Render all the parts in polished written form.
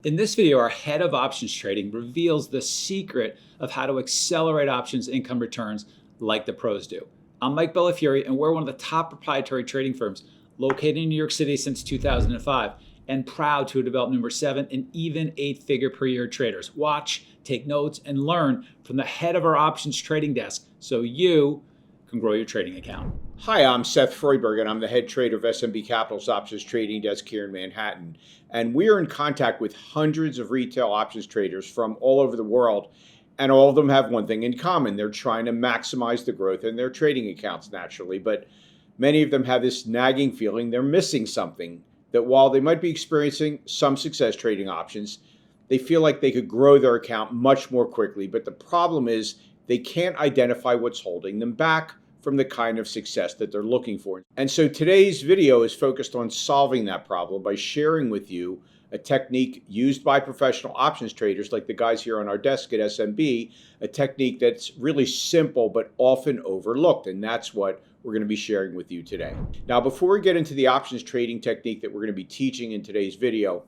In this video, our head of options trading reveals the secret of how to accelerate options income returns like the pros do. I'm Mike Bellafiore, and we're one of the top proprietary trading firms located in New York City since 2005 and proud to have developed number 7 and even 8-figure per year traders. Watch, take notes, and learn from the head of our options trading desk so you can grow your trading account. Hi, I'm Seth Freiberg, and I'm the head trader of SMB Capital's options trading desk here in Manhattan. And we are in contact with hundreds of retail options traders from all over the world. And all of them have one thing in common. They're trying to maximize the growth in their trading accounts naturally. But many of them have this nagging feeling they're missing something, that while they might be experiencing some success trading options, they feel like they could grow their account much more quickly. But the problem is they can't identify what's holding them back from the kind of success that they're looking for. And so today's video is focused on solving that problem by sharing with you a technique used by professional options traders like the guys here on our desk at SMB, a technique that's really simple but often overlooked. And that's what we're going to be sharing with you today. Now, before we get into the options trading technique that we're going to be teaching in today's video,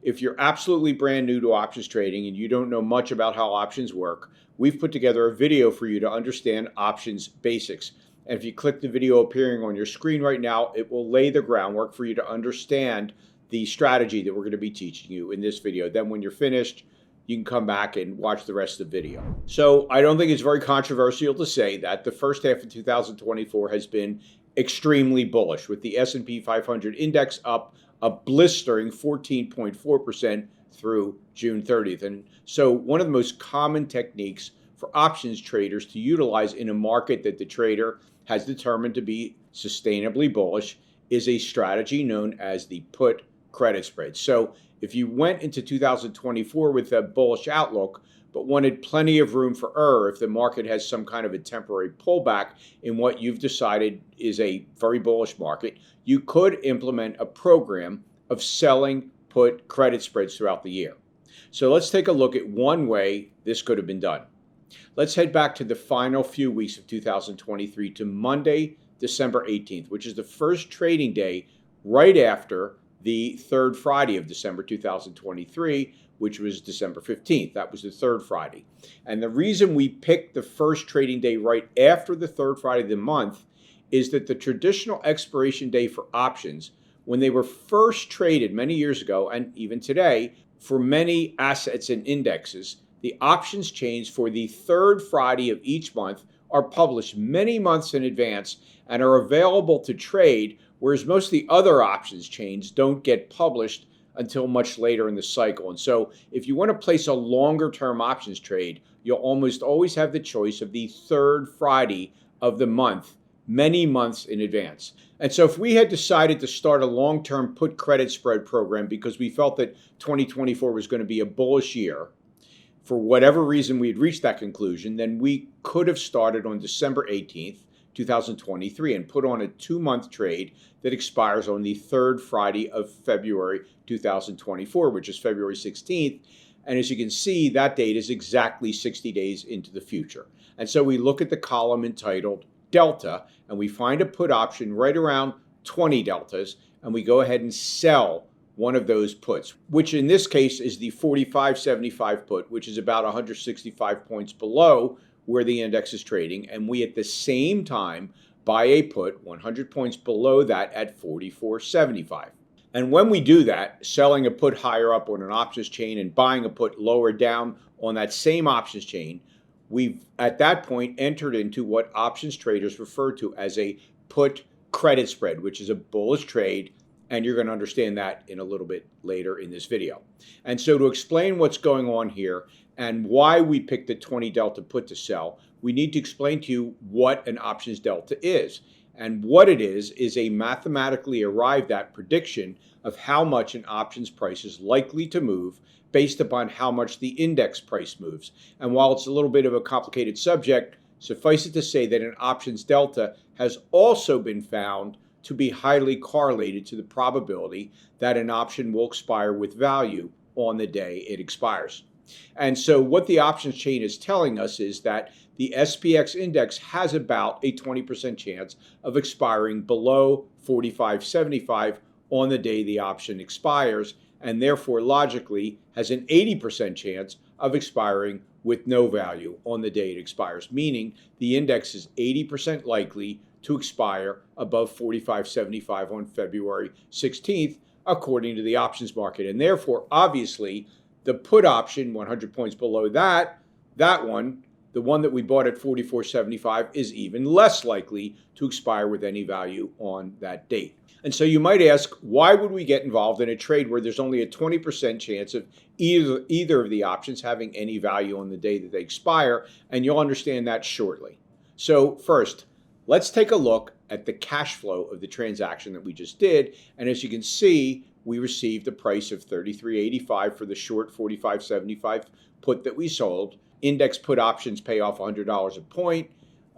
if you're absolutely brand new to options trading and you don't know much about how options work, we've put together a video for you to understand options basics. And if you click the video appearing on your screen right now, it will lay the groundwork for you to understand the strategy that we're going to be teaching you in this video. Then when you're finished, you can come back and watch the rest of the video. So I don't think it's very controversial to say that the first half of 2024 has been extremely bullish, with the S&P 500 index up a blistering 14.4% through June 30th. And so one of the most common techniques for options traders to utilize in a market that the trader has determined to be sustainably bullish is a strategy known as the put credit spread. So if you went into 2024 with a bullish outlook, but wanted plenty of room for error if the market has some kind of a temporary pullback in what you've decided is a very bullish market, you could implement a program of selling put credit spreads throughout the year. So let's take a look at one way this could have been done. Let's head back to the final few weeks of 2023 to Monday, December 18th, which is the first trading day right after the third Friday of December 2023, which was December 15th. That was the third Friday. And the reason we picked the first trading day right after the third Friday of the month is that the traditional expiration day for options, when they were first traded many years ago, and even today, for many assets and indexes, the options chains for the third Friday of each month are published many months in advance and are available to trade, whereas most of the other options chains don't get published until much later in the cycle. And so if you want to place a longer term options trade, you'll almost always have the choice of the third Friday of the month, many months in advance. And so if we had decided to start a long-term put credit spread program because we felt that 2024 was going to be a bullish year, for whatever reason we had reached that conclusion, then we could have started on December 18th, 2023 and put on a 2-month trade that expires on the third Friday of February 2024, which is February 16th. And as you can see, that date is exactly 60 days into the future. And so we look at the column entitled Delta, and we find a put option right around 20 deltas, and we go ahead and sell one of those puts, which in this case is the 45.75 put, which is about 165 points below where the index is trading. And we at the same time buy a put 100 points below that at 44.75. And when we do that, selling a put higher up on an options chain and buying a put lower down on that same options chain, we've at that point entered into what options traders refer to as a put credit spread, which is a bullish trade. And you're going to understand that in a little bit later in this video. And so to explain what's going on here and why we picked the 20 delta put to sell, we need to explain to you what an options delta is. And what it is a mathematically arrived at prediction of how much an options price is likely to move based upon how much the index price moves. And while it's a little bit of a complicated subject, suffice it to say that an options delta has also been found to be highly correlated to the probability that an option will expire with value on the day it expires. And so what the options chain is telling us is that the SPX index has about a 20% chance of expiring below 45.75 on the day the option expires. and therefore logically has an 80% chance of expiring with no value on the day it expires, meaning the index is 80% likely to expire above 45.75 on February 16th, according to the options market. And therefore, obviously, the put option, 100 points below that one, the one that we bought at 44.75, is even less likely to expire with any value on that date. And so you might ask, why would we get involved in a trade where there's only a 20% chance of either of the options having any value on the day that they expire? And you'll understand that shortly. So first, let's take a look at the cash flow of the transaction that we just did. And as you can see, we received a price of $33.85 for the short 45.75 put that we sold. Index put options pay off $100 a point.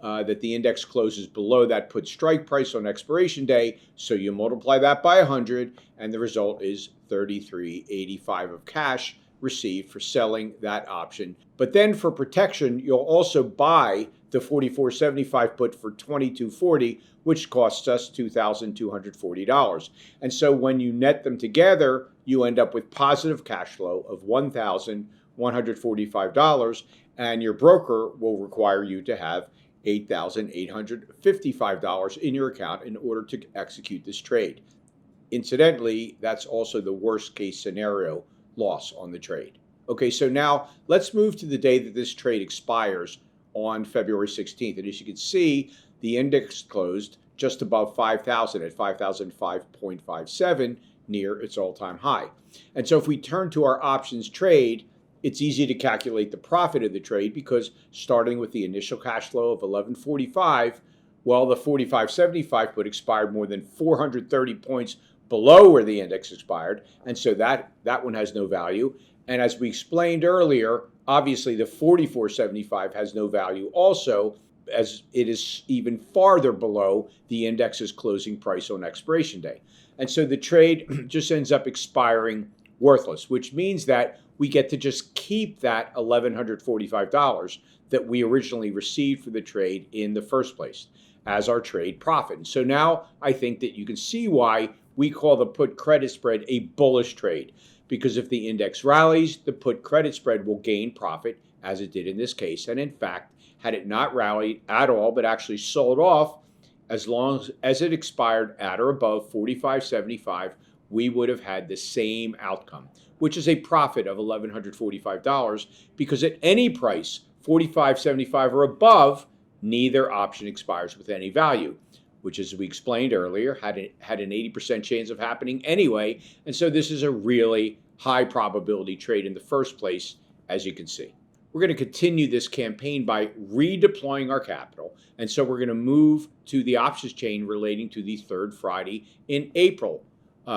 That the index closes below that put strike price on expiration day. So you multiply that by 100, and the result is $33.85 of cash received for selling that option. But then for protection, you'll also buy the 44.75 put for $22.40, which costs us $2,240. And so when you net them together, you end up with positive cash flow of $1,145, and your broker will require you to have $8,855 in your account in order to execute this trade. Incidentally, that's also the worst case scenario loss on the trade. Okay, so now let's move to the day that this trade expires on February 16th. And as you can see, the index closed just above 5,000 at 5,005.57, near its all-time high. And so if we turn to our options trade, it's easy to calculate the profit of the trade because starting with the initial cash flow of $11.45, well, the 45.75 put expired more than 430 points below where the index expired, and so that one has no value. And as we explained earlier, obviously the 44.75 has no value also, as it is even farther below the index's closing price on expiration day. And so the trade just ends up expiring worthless, which means that we get to just keep that $1,145 that we originally received for the trade in the first place as our trade profit. And so now I think that you can see why we call the put credit spread a bullish trade, because if the index rallies, the put credit spread will gain profit, as it did in this case. And in fact, had it not rallied at all, but actually sold off, as long as it expired at or above 45.75, we would have had the same outcome, which is a profit of $1,145, because at any price, 45.75 or above, neither option expires with any value, which, as we explained earlier, had an 80% chance of happening anyway. And so this is a really high probability trade in the first place, as you can see. We're going to continue this campaign by redeploying our capital. And so we're going to move to the options chain relating to the third Friday in April,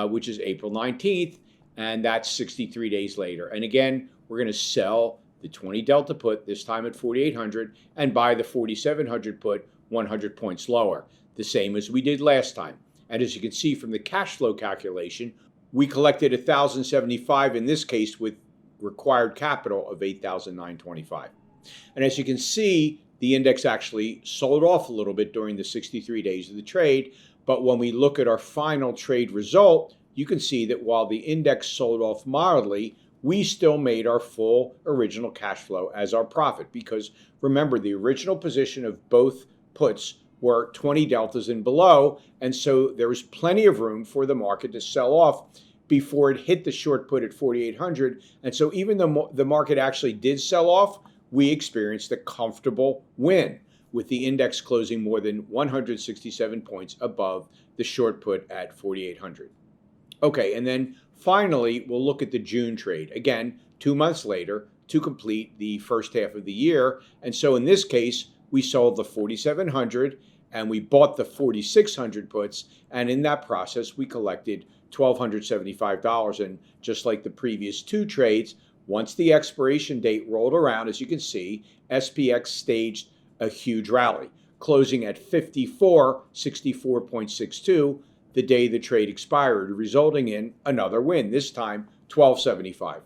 which is April 19th, and that's 63 days later. And again, we're going to sell the 20 delta put, this time at 4,800, and buy the 4,700 put 100 points lower, the same as we did last time. And as you can see from the cash flow calculation, we collected $1,075 in this case with required capital of $8,925. And as you can see, the index actually sold off a little bit during the 63 days of the trade. But when we look at our final trade result, you can see that while the index sold off mildly, we still made our full original cash flow as our profit. Because remember, the original position of both puts were 20 deltas and below. And so there was plenty of room for the market to sell off before it hit the short put at 4,800. And so even though the market actually did sell off, we experienced a comfortable win, with the index closing more than 167 points above the short put at 4,800. Okay, and then finally, we'll look at the June trade. Again, 2 months later to complete the first half of the year. And so in this case, we sold the 4,700 and we bought the 4,600 puts. And in that process, we collected $1,275. And just like the previous two trades, once the expiration date rolled around, as you can see, SPX staged a huge rally, closing at 64.62 the day the trade expired, resulting in another win, this time $1,275.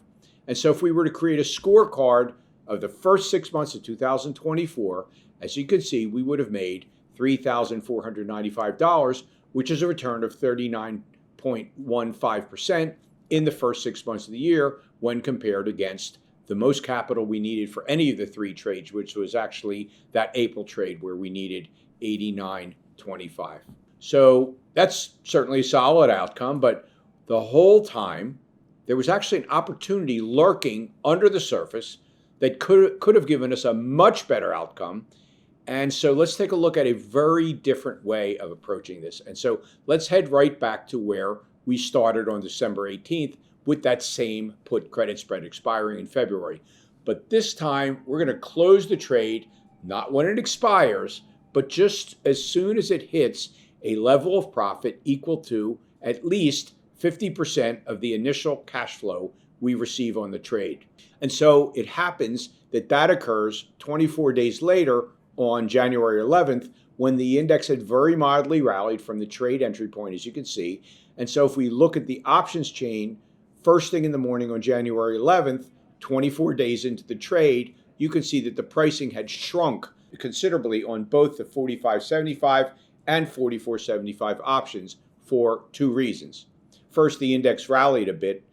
And so if we were to create a scorecard of the first 6 months of 2024, as you can see, we would have made $3,495, which is a return of 39.15% in the first 6 months of the year when compared against the most capital we needed for any of the three trades, which was actually that April trade where we needed 89.25. So that's certainly a solid outcome, but the whole time there was actually an opportunity lurking under the surface that could have given us a much better outcome. And so let's take a look at a very different way of approaching this. And so let's head right back to where we started on December 18th with that same put credit spread expiring in February. But this time we're going to close the trade, not when it expires, but just as soon as it hits a level of profit equal to at least 50% of the initial cash flow we receive on the trade. And so it happens that that occurs 24 days later on January 11th, when the index had very mildly rallied from the trade entry point, as you can see. And so if we look at the options chain, first thing in the morning on January 11th, 24 days into the trade, you can see that the pricing had shrunk considerably on both the 45.75 and 44.75 options for two reasons. First, the index rallied a bit,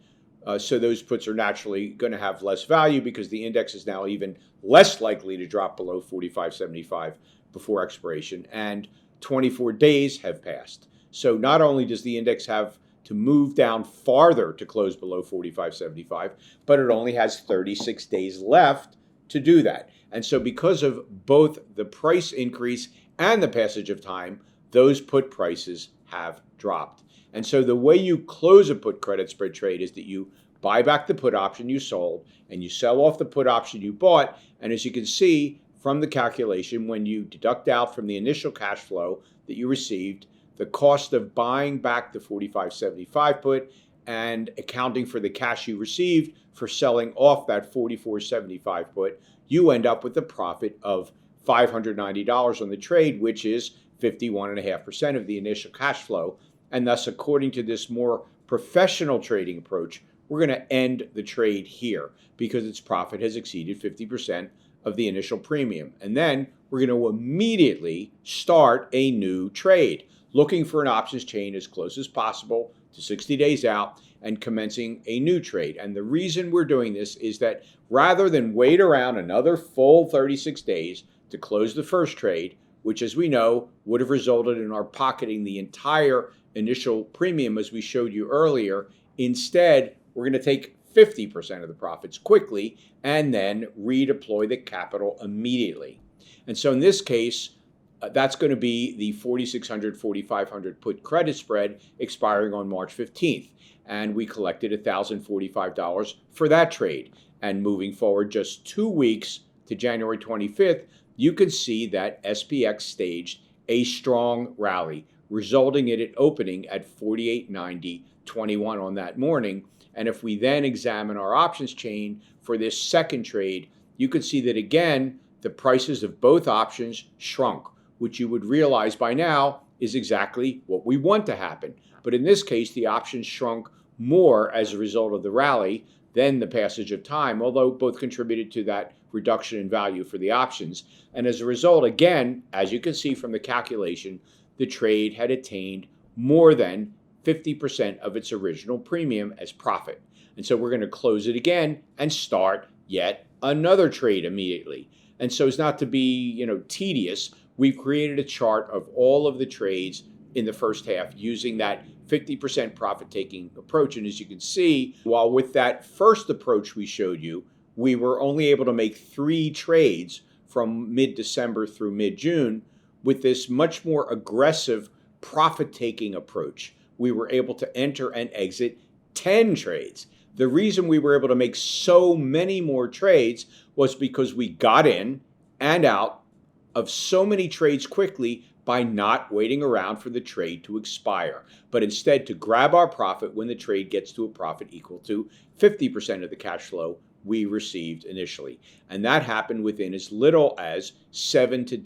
so those puts are naturally going to have less value because the index is now even less likely to drop below 45.75 before expiration, and 24 days have passed. So not only does the index have to move down farther to close below 45.75, but it only has 36 days left to do that. And so because of both the price increase and the passage of time, those put prices have dropped. And so the way you close a put credit spread trade is that you buy back the put option you sold and you sell off the put option you bought. And as you can see from the calculation, when you deduct out from the initial cash flow that you received the cost of buying back the 45.75 put and accounting for the cash you received for selling off that 44.75 put, you end up with a profit of $590 on the trade, which is 51.5% of the initial cash flow. And thus, according to this more professional trading approach, we're going to end the trade here because its profit has exceeded 50% of the initial premium. And then we're going to immediately start a new trade, looking for an options chain as close as possible to 60 days out and commencing a new trade. And the reason we're doing this is that rather than wait around another full 36 days to close the first trade, which, as we know, would have resulted in our pocketing the entire initial premium, as we showed you earlier, instead, we're going to take 50% of the profits quickly and then redeploy the capital immediately. And so in this case, that's going to be the 4,600, 4,500 put credit spread expiring on March 15th. And we collected $1,045 for that trade. And moving forward just 2 weeks to January 25th, you can see that SPX staged a strong rally, resulting in it opening at 48.90.21 on that morning. And if we then examine our options chain for this second trade, you can see that again, the prices of both options shrunk, which you would realize by now is exactly what we want to happen. But in this case, the options shrunk more as a result of the rally than the passage of time, although both contributed to that reduction in value for the options. And as a result, again, as you can see from the calculation, the trade had attained more than 50% of its original premium as profit. And so we're going to close it again and start yet another trade immediately. And so as not to be, tedious, we've created a chart of all of the trades in the first half using that 50% profit-taking approach. And as you can see, while with that first approach we showed you, we were only able to make 3 trades from mid-December through mid-June. With this much more aggressive profit-taking approach, we were able to enter and exit 10 trades. The reason we were able to make so many more trades was because we got in and out of so many trades quickly by not waiting around for the trade to expire, but instead to grab our profit when the trade gets to a profit equal to 50% of the cash flow we received initially. And that happened within as little as 7 to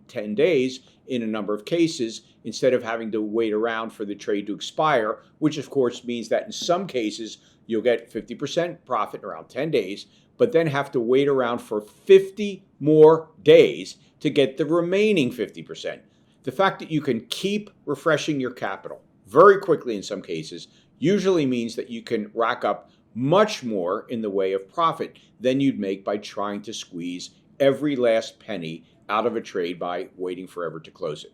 10 days in a number of cases, instead of having to wait around for the trade to expire, which of course means that in some cases you'll get 50% profit in around 10 days, but then have to wait around for 50 more days to get the remaining 50%. The fact that you can keep refreshing your capital very quickly in some cases usually means that you can rack up much more in the way of profit than you'd make by trying to squeeze every last penny out of a trade by waiting forever to close it.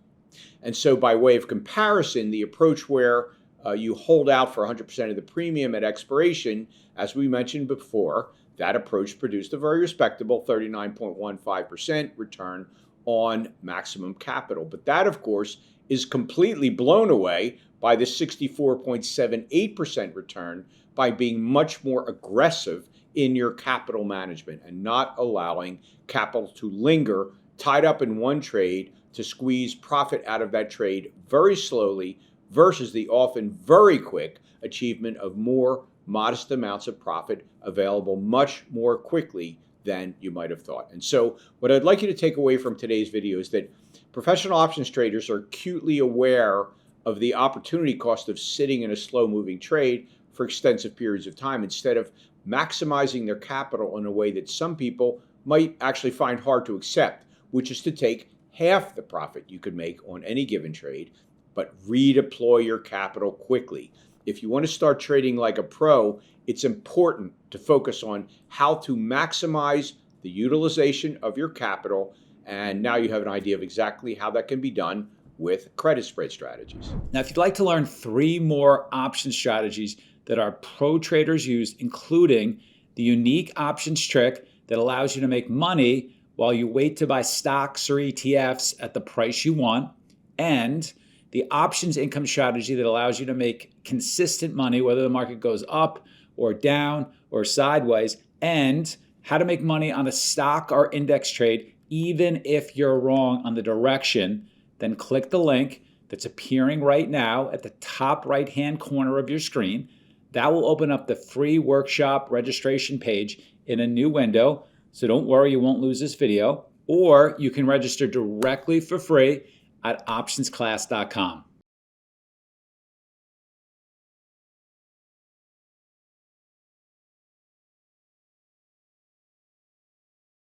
And so by way of comparison, the approach where you hold out for 100% of the premium at expiration, as we mentioned before, that approach produced a very respectable 39.15% return on maximum capital. But that, of course, is completely blown away by the 64.78% return by being much more aggressive in your capital management and not allowing capital to linger tied up in one trade to squeeze profit out of that trade very slowly versus the often very quick achievement of more modest amounts of profit available much more quickly than you might have thought. And so what I'd like you to take away from today's video is that professional options traders are acutely aware of the opportunity cost of sitting in a slow-moving trade for extensive periods of time instead of maximizing their capital in a way that some people might actually find hard to accept, which is to take half the profit you could make on any given trade, but redeploy your capital quickly. If you want to start trading like a pro, it's important to focus on how to maximize the utilization of your capital. And now you have an idea of exactly how that can be done with credit spread strategies. Now, if you'd like to learn 3 more option strategies that our pro traders use, including the unique options trick that allows you to make money while you wait to buy stocks or ETFs at the price you want, and the options income strategy that allows you to make consistent money whether the market goes up or down or sideways, and how to make money on a stock or index trade even if you're wrong on the direction, then click the link that's appearing right now at the top right-hand corner of your screen. That will open up the free workshop registration page in a new window. So don't worry, you won't lose this video. Or you can register directly for free at optionsclass.com.